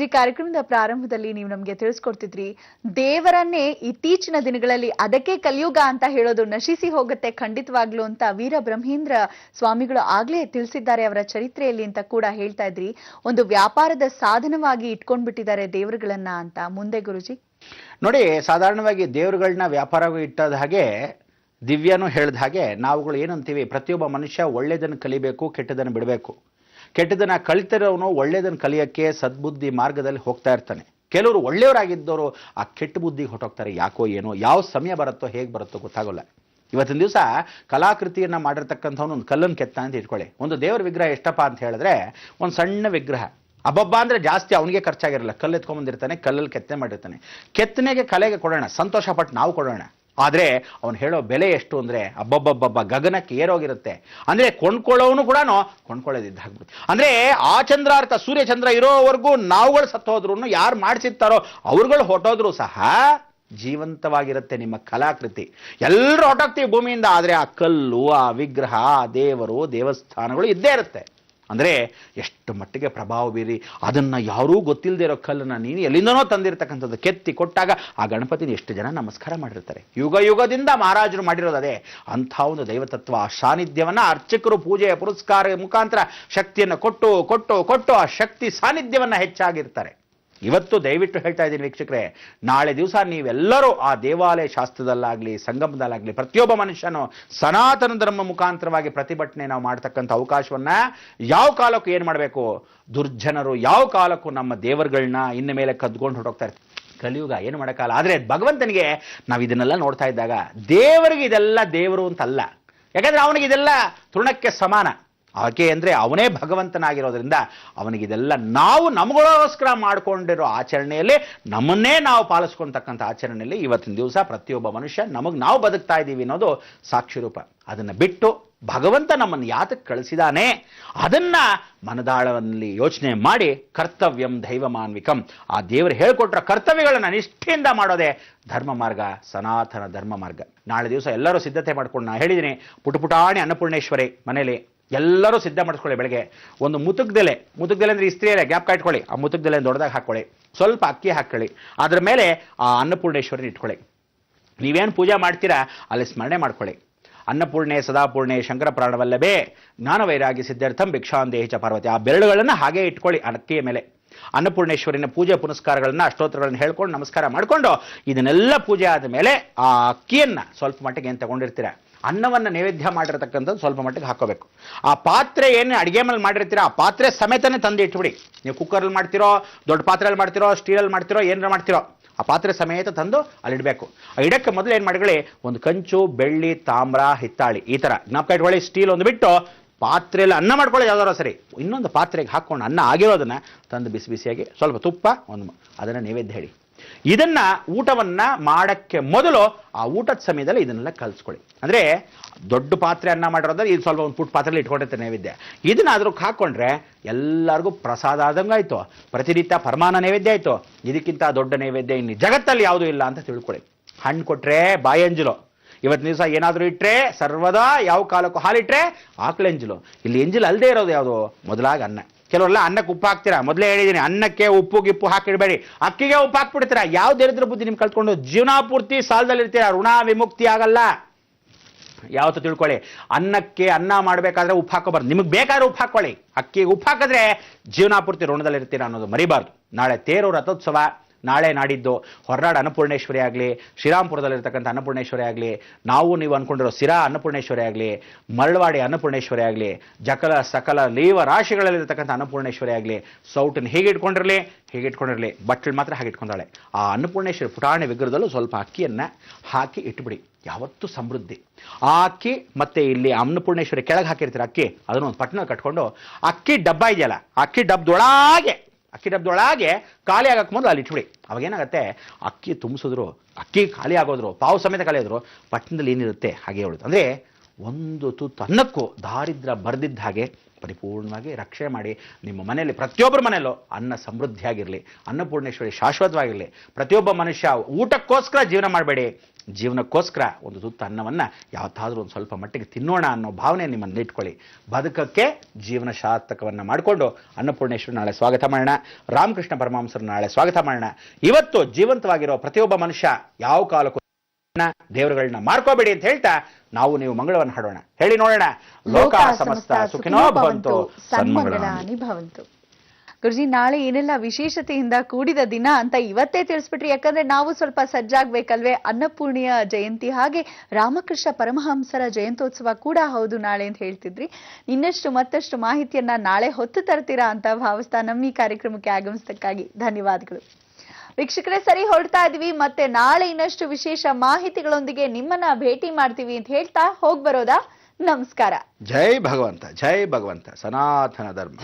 ಗುರುಜಿ, ಕಾರ್ಯಕ್ರಮದ ಪ್ರಾರಂಭದಲ್ಲಿ ನೀವು ನಮಗೆ ತಿಳಿಸ್ಕೊಡ್ತಿದ್ರಿ, ದೇವರನ್ನೇ ಇತ್ತೀಚಿನ ದಿನಗಳಲ್ಲಿ ಅದಕ್ಕೆ ಕಲಿಯುಗ ಅಂತ ಹೇಳೋದು ನಶಿಸಿ ಹೋಗುತ್ತೆ ಖಂಡಿತವಾಗ್ಲು ಅಂತ ವೀರಬ್ರಹ್ಮೇಂದ್ರ ಸ್ವಾಮಿಗಳು ಆಗ್ಲೇ ತಿಳಿಸಿದ್ದಾರೆ ಅವರ ಚರಿತ್ರೆಯಲ್ಲಿ ಅಂತ ಕೂಡ ಹೇಳ್ತಾ ಇದ್ರಿ. ಒಂದು ವ್ಯಾಪಾರದ ಸಾಧನವಾಗಿ ಇಟ್ಕೊಂಡ್ಬಿಟ್ಟಿದ್ದಾರೆ ದೇವರುಗಳನ್ನ ಅಂತ. ಮುಂದೆ ಗುರುಜಿ ನೋಡಿ, ಸಾಧಾರಣವಾಗಿ ದೇವರುಗಳನ್ನ ವ್ಯಾಪಾರವಾಗಿ ಇಟ್ಟದ ಹಾಗೆ ದಿವ್ಯನೂ ಹೇಳಿದ ಹಾಗೆ ನಾವುಗಳು ಏನಂತೀವಿ, ಪ್ರತಿಯೊಬ್ಬ ಮನುಷ್ಯ ಒಳ್ಳೆಯದನ್ನು ಕಲಿಬೇಕು, ಕೆಟ್ಟದನ್ನು ಬಿಡಬೇಕು. ಕೆಟ್ಟದನ್ನ ಕಲಿತಿರೋನು ಒಳ್ಳೆಯದನ್ನು ಕಲಿಯೋಕ್ಕೆ ಸದ್ಬುದ್ಧಿ ಮಾರ್ಗದಲ್ಲಿ ಹೋಗ್ತಾ ಇರ್ತಾನೆ. ಕೆಲವರು ಒಳ್ಳೆಯವರಾಗಿದ್ದವರು ಆ ಕೆಟ್ಟ ಬುದ್ಧಿಗೆ ಹೊಟ್ಟೋಗ್ತಾರೆ. ಯಾಕೋ ಏನೋ, ಯಾವ ಸಮಯ ಬರುತ್ತೋ ಹೇಗೆ ಬರುತ್ತೋ ಗೊತ್ತಾಗೋಲ್ಲ. ಇವತ್ತಿನ ದಿವಸ ಕಲಾಕೃತಿಯನ್ನು ಮಾಡಿರ್ತಕ್ಕಂಥವ್ನು ಒಂದು ಕಲ್ಲನ್ನು ಕೆತ್ತ ಅಂತ ಇಟ್ಕೊಳ್ಳಿ. ಒಂದು ದೇವರ ವಿಗ್ರಹ ಎಷ್ಟಪ್ಪ ಅಂತ ಹೇಳಿದ್ರೆ, ಒಂದು ಸಣ್ಣ ವಿಗ್ರಹ ಅಬ್ಬಬ್ಬ ಅಂದರೆ ಜಾಸ್ತಿ ಅವನಿಗೆ ಖರ್ಚಾಗಿರಲ್ಲ. ಕಲ್ಲು ಎತ್ಕೊಂಡ್ಬಂದಿರ್ತಾನೆ, ಕಲ್ಲಲ್ಲಿ ಕೆತ್ತನೆ ಮಾಡಿರ್ತಾನೆ. ಕೆತ್ತನೆಗೆ ಕಲೆಗೆ ಕೊಡೋಣ, ಸಂತೋಷಪಟ್ಟು ನಾವು ಕೊಡೋಣ. ಆದರೆ ಅವನು ಹೇಳೋ ಬೆಲೆ ಎಷ್ಟು ಅಂದರೆ ಅಬ್ಬಬ್ಬಬ್ಬಬ್ಬ ಗಗನಕ್ಕೆ ಏರೋಗಿರುತ್ತೆ. ಅಂದರೆ ಕೊಂಡ್ಕೊಳ್ಳೋನು ಕೂಡ ಕೊಂಡ್ಕೊಳ್ಳೋದಿದ್ದಾಗ್ಬಿಡುತ್ತೆ. ಅಂದರೆ ಆ ಚಂದ್ರಾರ್ಥ ಸೂರ್ಯಚಂದ್ರ ಇರೋವರೆಗೂ ನಾವುಗಳು ಸತ್ತೋದ್ರು, ಯಾರು ಮಾಡಿಸಿರ್ತಾರೋ ಅವ್ರುಗಳು ಹೊಟ್ಟೋದ್ರು ಸಹ ಜೀವಂತವಾಗಿರುತ್ತೆ ನಿಮ್ಮ ಕಲಾಕೃತಿ. ಎಲ್ಲರೂ ಹೊಟ್ಟೋಗ್ತೀವಿ ಭೂಮಿಯಿಂದ, ಆದರೆ ಆ ಕಲ್ಲು, ಆ ವಿಗ್ರಹ, ಆ ದೇವರು, ದೇವಸ್ಥಾನಗಳು ಇದ್ದೇ ಇರುತ್ತೆ. ಅಂದರೆ ಎಷ್ಟು ಮಟ್ಟಿಗೆ ಪ್ರಭಾವ ಬೀರಿ ಅದನ್ನು ಯಾರೂ ಗೊತ್ತಿಲ್ಲದೆ ಇರೋ ಕಲ್ಲನ್ನು ನೀನು ಎಲ್ಲಿಂದನೋ ತಂದಿರತಕ್ಕಂಥದ್ದು ಕೆತ್ತಿ ಕೊಟ್ಟಾಗ ಆ ಗಣಪತಿನ ಎಷ್ಟು ಜನ ನಮಸ್ಕಾರ ಮಾಡಿರ್ತಾರೆ. ಯುಗ ಯುಗದಿಂದ ಮಹಾರಾಜರು ಮಾಡಿರೋದು ಅದೇ. ಅಂಥ ಒಂದು ದೈವತತ್ವ, ಆ ಸಾನ್ನಿಧ್ಯವನ್ನು ಅರ್ಚಕರು ಪೂಜೆಯ ಪುರಸ್ಕಾರ ಮುಖಾಂತರ ಶಕ್ತಿಯನ್ನು ಕೊಟ್ಟು ಕೊಟ್ಟು ಕೊಟ್ಟು ಆ ಶಕ್ತಿ ಸಾನ್ನಿಧ್ಯವನ್ನು ಹೆಚ್ಚಾಗಿರ್ತಾರೆ. ಇವತ್ತು ದಯವಿಟ್ಟು ಹೇಳ್ತಾ ಇದ್ದೀನಿ ವೀಕ್ಷಕರೇ, ನಾಳೆ ದಿವಸ ನೀವೆಲ್ಲರೂ ಆ ದೇವಾಲಯ ಶಾಸ್ತ್ರದಲ್ಲಾಗಲಿ ಸಂಗಮದಲ್ಲಾಗಲಿ ಪ್ರತಿಯೊಬ್ಬ ಮನುಷ್ಯನು ಸನಾತನ ಧರ್ಮ ಮುಖಾಂತರವಾಗಿ ಪ್ರತಿಭಟನೆ ನಾವು ಮಾಡ್ತಕ್ಕಂಥ ಅವಕಾಶವನ್ನ ಯಾವ ಕಾಲಕ್ಕೂ ಏನು ಮಾಡಬೇಕು, ದುರ್ಜನರು ಯಾವ ಕಾಲಕ್ಕೂ ನಮ್ಮ ದೇವರುಗಳನ್ನ ಇನ್ನು ಮೇಲೆ ಕದ್ಕೊಂಡು ಹೊರಟೋಗ್ತಾರೆ. ಕಲಿಯುಗ ಏನು ಮಾಡೋಕ್ಕಲ್ಲ. ಆದರೆ ಭಗವಂತನಿಗೆ ನಾವು ಇದನ್ನೆಲ್ಲ ನೋಡ್ತಾ ಇದ್ದಾಗ ದೇವರಿಗೆ ಇದೆಲ್ಲ ದೇವರು ಅಂತಲ್ಲ. ಯಾಕಂದ್ರೆ ಅವನಿಗೆ ಇದೆಲ್ಲ ತೃಣಕ್ಕೆ ಸಮಾನ. ಆಕೆ ಅಂದರೆ ಅವನೇ ಭಗವಂತನಾಗಿರೋದ್ರಿಂದ ಅವನಿಗಿದೆಲ್ಲ ನಾವು ನಮಗೋಸ್ಕರ ಮಾಡಿಕೊಂಡಿರೋ ಆಚರಣೆಯಲ್ಲಿ, ನಮ್ಮನ್ನೇ ನಾವು ಪಾಲಿಸ್ಕೊಳ್ತಕ್ಕಂಥ ಆಚರಣೆಯಲ್ಲಿ ಇವತ್ತಿನ ದಿವಸ ಪ್ರತಿಯೊಬ್ಬ ಮನುಷ್ಯ ನಾವು ಬದುಕ್ತಾ ಇದ್ದೀವಿ ಅನ್ನೋದು ಸಾಕ್ಷಿ ರೂಪ. ಅದನ್ನು ಬಿಟ್ಟು ಭಗವಂತ ನಮ್ಮನ್ನು ಯಾತಕ್ಕೆ ಕಳಿಸಿದಾನೆ ಅದನ್ನ ಮನದಾಳದಲ್ಲಿ ಯೋಚನೆ ಮಾಡಿ ಕರ್ತವ್ಯಂ ದೈವಮಾನ್ವಿಕಂ, ಆ ದೇವರು ಹೇಳ್ಕೊಟ್ರ ಕರ್ತವ್ಯಗಳನ್ನು ನಿಷ್ಠೆಯಿಂದ ಮಾಡೋದೇ ಧರ್ಮ ಮಾರ್ಗ, ಸನಾತನ ಧರ್ಮ ಮಾರ್ಗ. ನಾಳೆ ದಿವಸ ಎಲ್ಲರೂ ಸಿದ್ಧತೆ ಮಾಡ್ಕೊಂಡು ನಾನು ಹೇಳಿದ್ದೀನಿ, ಪುಟಪುಟಾಣಿ ಅನ್ನಪೂರ್ಣೇಶ್ವರಿ ಮನೇಲಿ ಎಲ್ಲರೂ ಸಿದ್ಧ ಮಾಡಿಸ್ಕೊಳ್ಳಿ. ಬೆಳಗ್ಗೆ ಒಂದು ಮುತುಗ್ದೆಲೆ ಅಂದರೆ ಇಸ್ತ್ರಿ ಎಲೆ ಗ್ಯಾಪ್ ಇಟ್ಕೊಳ್ಳಿ, ಆ ಮುತುಗ್ದೆಲೆ ದೊಡ್ಡದಾಗಿ ಹಾಕ್ಕೊಳ್ಳಿ, ಸ್ವಲ್ಪ ಅಕ್ಕಿ ಹಾಕ್ಕೊಳ್ಳಿ, ಅದ್ರ ಮೇಲೆ ಆ ಅನ್ನಪೂರ್ಣೇಶ್ವರಿನ ಇಟ್ಕೊಳ್ಳಿ. ನೀವೇನು ಪೂಜೆ ಮಾಡ್ತೀರಾ ಅಲ್ಲಿ ಸ್ಮರಣೆ ಮಾಡ್ಕೊಳ್ಳಿ. ಅನ್ನಪೂರ್ಣೆ ಸದಾಪೂರ್ಣೆ ಶಂಕರ ಪ್ರಾಣವಲ್ಲಭೇ ಜ್ಞಾನ ವೈರಾಗಿ ಸಿದ್ಧಾರ್ಥಂ ಭಿಕ್ಷಾಂದೇಹಿ ಚ ಪಾರ್ವತಿ. ಆ ಬೆರಳುಗಳನ್ನು ಹಾಗೆ ಇಟ್ಕೊಳ್ಳಿ ಅಕ್ಕಿಯ ಮೇಲೆ. ಅನ್ನಪೂರ್ಣೇಶ್ವರಿನ ಪೂಜೆ ಪುನಸ್ಕಾರಗಳನ್ನ ಅಷ್ಟೋತ್ರಗಳನ್ನು ಹೇಳ್ಕೊಂಡು ನಮಸ್ಕಾರ ಮಾಡಿಕೊಂಡು ಇದನ್ನೆಲ್ಲ ಪೂಜೆ ಆದ ಮೇಲೆ ಆ ಅಕ್ಕಿಯನ್ನು ಸ್ವಲ್ಪ ಮಟ್ಟಿಗೆ ಏನು ತಗೊಂಡಿರ್ತೀರ, ಅನ್ನವನ್ನು ನೈವೇದ್ಯ ಮಾಡಿರ್ತಕ್ಕಂಥದ್ದು ಸ್ವಲ್ಪ ಮಟ್ಟಿಗೆ ಹಾಕೋಬೇಕು. ಆ ಪಾತ್ರೆ ಏನು ಅಡುಗೆ ಮೇಲೆ ಮಾಡಿರ್ತೀರ ಆ ಪಾತ್ರೆ ಸಮೇತನೇ ತಂದು ಇಟ್ಬಿಡಿ. ನೀವು ಕುಕ್ಕರಲ್ಲಿ ಮಾಡ್ತಿರೋ, ದೊಡ್ಡ ಪಾತ್ರೆಯಲ್ಲಿ ಮಾಡ್ತಿರೋ, ಸ್ಟೀಲಲ್ಲಿ ಮಾಡ್ತಿರೋ, ಏನಾರ ಮಾಡ್ತಿರೋ ಆ ಪಾತ್ರೆ ಸಮೇತ ತಂದು ಅಲ್ಲಿಡಬೇಕು. ಇಡಕ್ಕೆ ಮೊದಲು ಏನು ಮಾಡಿಕೊಳ್ಳಿ, ಒಂದು ಕಂಚು, ಬೆಳ್ಳಿ, ತಾಮ್ರ, ಹಿತ್ತಾಳಿ ಈ ಥರ ಜ್ಞಾಪಕ ಇಟ್ಕೊಳ್ಳಿ. ಸ್ಟೀಲ್ ಒಂದು ಬಿಟ್ಟು ಪಾತ್ರೆಯಲ್ಲಿ ಅನ್ನ ಮಾಡ್ಕೊಳ್ಳಿ, ಯಾವ್ದಾರು ಸರಿ. ಇನ್ನೊಂದು ಪಾತ್ರೆಗೆ ಹಾಕ್ಕೊಂಡು ಅನ್ನ ಆಗಿರೋದನ್ನು ತಂದು ಬಿಸಿ ಬಿಸಿಯಾಗಿ ಸ್ವಲ್ಪ ತುಪ್ಪ ಅದನ್ನು ನೈವೇದ್ಯ ಹೇಳಿ. ಇದನ್ನ ಊಟವನ್ನ ಮಾಡಕ್ಕೆ ಮೊದಲು ಆ ಊಟದ ಸಮಯದಲ್ಲಿ ಇದನ್ನೆಲ್ಲ ಕಲಿಸ್ಕೊಳ್ಳಿ. ಅಂದ್ರೆ ದೊಡ್ಡ ಪಾತ್ರೆ ಅನ್ನ ಮಾಡಿರೋದ್ರೆ ಇದು ಸ್ವಲ್ಪ ಒಂದು ಪುಟ್ಟ ಪಾತ್ರೆಯಲ್ಲಿ ಇಟ್ಕೊಂಡಿರ್ತಾರೆ ನೈವೇದ್ಯ. ಇದನ್ನಾದ್ರೂ ಹಾಕೊಂಡ್ರೆ ಎಲ್ಲರಿಗೂ ಪ್ರಸಾದ ಆದಂಗಾಯ್ತು, ಪ್ರತಿನಿತ್ಯ ಪರಮಾನ ನೈವೇದ್ಯ ಆಯ್ತು. ಇದಕ್ಕಿಂತ ದೊಡ್ಡ ನೈವೇದ್ಯ ಇನ್ನು ಜಗತ್ತಲ್ಲಿ ಯಾವುದೂ ಇಲ್ಲ ಅಂತ ತಿಳ್ಕೊಳ್ಳಿ. ಹಣ್ಣು ಕೊಟ್ರೆ ಬಾಯಂಜಲು, ಇವತ್ತಿನ ದಿವಸ ಏನಾದರೂ ಇಟ್ಟರೆ ಸರ್ವದಾ ಯಾವ ಕಾಲಕ್ಕೂ ಹಾಲಿಟ್ರೆ ಆಕಳೆಂಜಲು. ಇಲ್ಲಿ ಎಂಜಲು ಅಲ್ಲದೆ ಇರೋದು ಯಾವುದು, ಮೊದಲಾಗಿ ಅನ್ನ. ಕೆಲವರೆಲ್ಲ ಅನ್ನಕ್ಕೆ ಉಪ್ಪು ಹಾಕ್ತೀರಾ, ಮೊದಲೇ ಹೇಳಿದ್ದೀನಿ, ಅನ್ನಕ್ಕೆ ಉಪ್ಪು ಗಿಪ್ಪು ಹಾಕಿಡಬೇಡಿ, ಅಕ್ಕಿಗೆ ಉಪ್ಪು ಹಾಕ್ಬಿಡ್ತೀರಾ. ಯಾವ ದರಿದ್ರ ಬುದ್ಧಿ ನಿಮ್ಗೆ ಕಲ್ತ್ಕೊಂಡು ಜೀವನ ಪೂರ್ತಿ ಸಾಲದಲ್ಲಿ ಇರ್ತೀರಾ, ಋಣ ವಿಮುಕ್ತಿ ಆಗಲ್ಲ. ಯಾವತ್ತು ತಿಳ್ಕೊಳ್ಳಿ, ಅನ್ನಕ್ಕೆ ಅನ್ನ ಮಾಡಬೇಕಾದ್ರೆ ಉಪ್ಪು ಹಾಕೋಬಾರ್ದು. ನಿಮಗೆ ಬೇಕಾದ್ರೆ ಉಪ್ಪು ಹಾಕೊಳ್ಳಿ, ಅಕ್ಕಿಗೆ ಉಪ್ಪು ಹಾಕಿದ್ರೆ ಜೀವನ ಪೂರ್ತಿ ಋಣದಲ್ಲಿ ಇರ್ತೀರಾ ಅನ್ನೋದು ಮರಿಬಾರ್ದು. ನಾಳೆ ತೇರು ರಥೋತ್ಸವ, ನಾಳೆ ನಾಡಿದ್ದು ಹೊರನಾಡು ಅನ್ನಪೂರ್ಣೇಶ್ವರಿ ಆಗಲಿ, ಶ್ರೀರಾಮ್ಪುರದಲ್ಲಿರ್ತಕ್ಕಂಥ ಅನ್ನಪೂರ್ಣೇಶ್ವರಿ ಆಗಲಿ, ನೀವು ಅಂದ್ಕೊಂಡಿರೋ ಸಿರಾ ಅನ್ನಪೂರ್ಣೇಶ್ವರಿ ಆಗಲಿ, ಮರಳವಾಡಿ ಅನ್ನಪೂರ್ಣೇಶ್ವರಿ ಆಗಲಿ, ಸಕಲ ಲೀವ ರಾಶಿಗಳಲ್ಲಿರ್ತಕ್ಕಂಥ ಅನ್ನಪೂರ್ಣೇಶ್ವರಿ ಆಗಲಿ, ಸೌಟನ್ನು ಹೀಗೆ ಇಟ್ಕೊಂಡಿರಲಿ, ಬಟ್ಟಲು ಮಾತ್ರ ಹಾಗೆ ಇಟ್ಕೊಂಡಾಳೆ. ಆ ಅನ್ನಪೂರ್ಣೇಶ್ವರಿ ಪುಟಾಣಿ ವಿಗ್ರಹದಲ್ಲೂ ಸ್ವಲ್ಪ ಅಕ್ಕಿಯನ್ನು ಹಾಕಿ ಇಟ್ಬಿಡಿ. ಯಾವತ್ತೂ ಸಮೃದ್ಧಿ. ಆ ಅಕ್ಕಿ ಮತ್ತೆ ಇಲ್ಲಿ ಅನ್ನಪೂರ್ಣೇಶ್ವರಿ ಕೆಳಗೆ ಹಾಕಿರ್ತೀರ ಅಕ್ಕಿ, ಅದನ್ನು ಒಂದು ಪಟ್ಟಣ ಕಟ್ಕೊಂಡು ಅಕ್ಕಿ ಡಬ್ಬ ಇದೆಯಲ್ಲ, ಅಕ್ಕಿ ಡಬ್ಬದೊಳಗೆ ಖಾಲಿ ಆಗಕ್ಕೆ ಮೊದಲು ಅಲ್ಲಿ ಇಟ್ಬಿಡಿ. ಅವಾಗೇನಾಗುತ್ತೆ, ಅಕ್ಕಿ ತುಂಬಿಸಿದ್ರು, ಅಕ್ಕಿ ಖಾಲಿ ಆಗೋದ್ರು, ಪಾವು ಸಮೇತ ಖಾಲಿ ಆದ್ರು, ಪಟ್ಟಣದಲ್ಲಿ ಏನಿರುತ್ತೆ ಹಾಗೆ ಹೇಳುತ್ತೆ. ಅಂದರೆ ಒಂದು ತುತ್ತು ಅನ್ನಕ್ಕೂ ದಾರಿದ್ರ್ಯ ಬರೆದಿದ್ದ ಹಾಗೆ ಪರಿಪೂರ್ಣವಾಗಿ ರಕ್ಷಣೆ ಮಾಡಿ. ನಿಮ್ಮ ಮನೆಯಲ್ಲಿ ಪ್ರತಿಯೊಬ್ಬರ ಮನೆಯಲ್ಲೂ ಅನ್ನ ಸಮೃದ್ಧಿಯಾಗಿರಲಿ, ಅನ್ನಪೂರ್ಣೇಶ್ವರಿ ಶಾಶ್ವತವಾಗಿರಲಿ. ಪ್ರತಿಯೊಬ್ಬ ಮನುಷ್ಯ ಊಟಕ್ಕೋಸ್ಕರ ಜೀವನ ಮಾಡಬೇಡಿ, ಜೀವನಕ್ಕೋಸ್ಕರ ಒಂದು ತುತ್ತು ಅನ್ನವನ್ನು ಯಾವತ್ತಾದರೂ ಒಂದು ಸ್ವಲ್ಪ ಮಟ್ಟಿಗೆ ತಿನ್ನೋಣ ಅನ್ನೋ ಭಾವನೆ ನಿಮ್ಮನ್ನು ಇಟ್ಕೊಳ್ಳಿ. ಬದುಕಕ್ಕೆ ಜೀವನ ಸಾರ್ಥಕವನ್ನು ಮಾಡಿಕೊಂಡು ಅನ್ನಪೂರ್ಣೇಶ್ವರಿ ನಾಳೆ ಸ್ವಾಗತ ಮಾಡೋಣ, ರಾಮಕೃಷ್ಣ ಪರಮಹಂಸರು ನಾಳೆ ಸ್ವಾಗತ ಮಾಡೋಣ. ಇವತ್ತು ಜೀವಂತವಾಗಿರೋ ಪ್ರತಿಯೊಬ್ಬ ಮನುಷ್ಯ ಯಾವ ಕಾಲಕ್ಕೂ ದೇವರುಗಳನ್ನ ಮಾರ್ಕೋಬೇಡಿ ಅಂತ ಹೇಳ್ತಾ ನಾವು ನೀವು ಮಂಗಳವನ್ನು ಹಾಡೋಣ. ಹೇಳಿ ನೋಡೋಣ. ಲೋಕ ಸಮಸ್ತ ಸುಖಿನೋ ಭವಂತು, ಸನ್ಮಂಗಳಾನಿ ಭವಂತು. ಗುರುಜಿ, ನಾಳೆ ಏನೆಲ್ಲ ವಿಶೇಷತೆಯಿಂದ ಕೂಡಿದ ದಿನ ಅಂತ ಇವತ್ತೇ ತಿಳಿಸ್ಬಿಟ್ರಿ. ಯಾಕಂದ್ರೆ ನಾವು ಸ್ವಲ್ಪ ಸಜ್ಜಾಗ್ಬೇಕಲ್ವೇ. ಅನ್ನಪೂರ್ಣಿಯ ಜಯಂತಿ, ಹಾಗೆ ರಾಮಕೃಷ್ಣ ಪರಮಹಂಸರ ಜಯಂತ್ಯೋತ್ಸವ ಕೂಡ ಹೌದು ನಾಳೆ ಅಂತ ಹೇಳ್ತಿದ್ರಿ. ಇನ್ನಷ್ಟು ಮತ್ತಷ್ಟು ಮಾಹಿತಿಯನ್ನ ನಾಳೆ ಹೊತ್ತು ತರ್ತೀರಾ ಅಂತ ಭಾವಿಸ್ತಾ ನಮ್ಮ ಈ ಕಾರ್ಯಕ್ರಮಕ್ಕೆ ಆಗಮಿಸಿದ್ದಕ್ಕಾಗಿ ಧನ್ಯವಾದಗಳು. ವೀಕ್ಷಕರೇ, ಸರಿ ಹೊರಡ್ತಾ ಇದೀವಿ. ಮತ್ತೆ ನಾಳೆ ಇನ್ನಷ್ಟು ವಿಶೇಷ ಮಾಹಿತಿಗಳೊಂದಿಗೆ ನಿಮ್ಮನ್ನ ಭೇಟಿ ಮಾಡ್ತೀವಿ ಅಂತ ಹೇಳ್ತಾ ಹೋಗ್ಬರೋದಾ? ನಮಸ್ಕಾರ. ಜೈ ಭಗವಂತ, ಜೈ ಭಗವಂತ, ಸನಾತನ ಧರ್ಮ.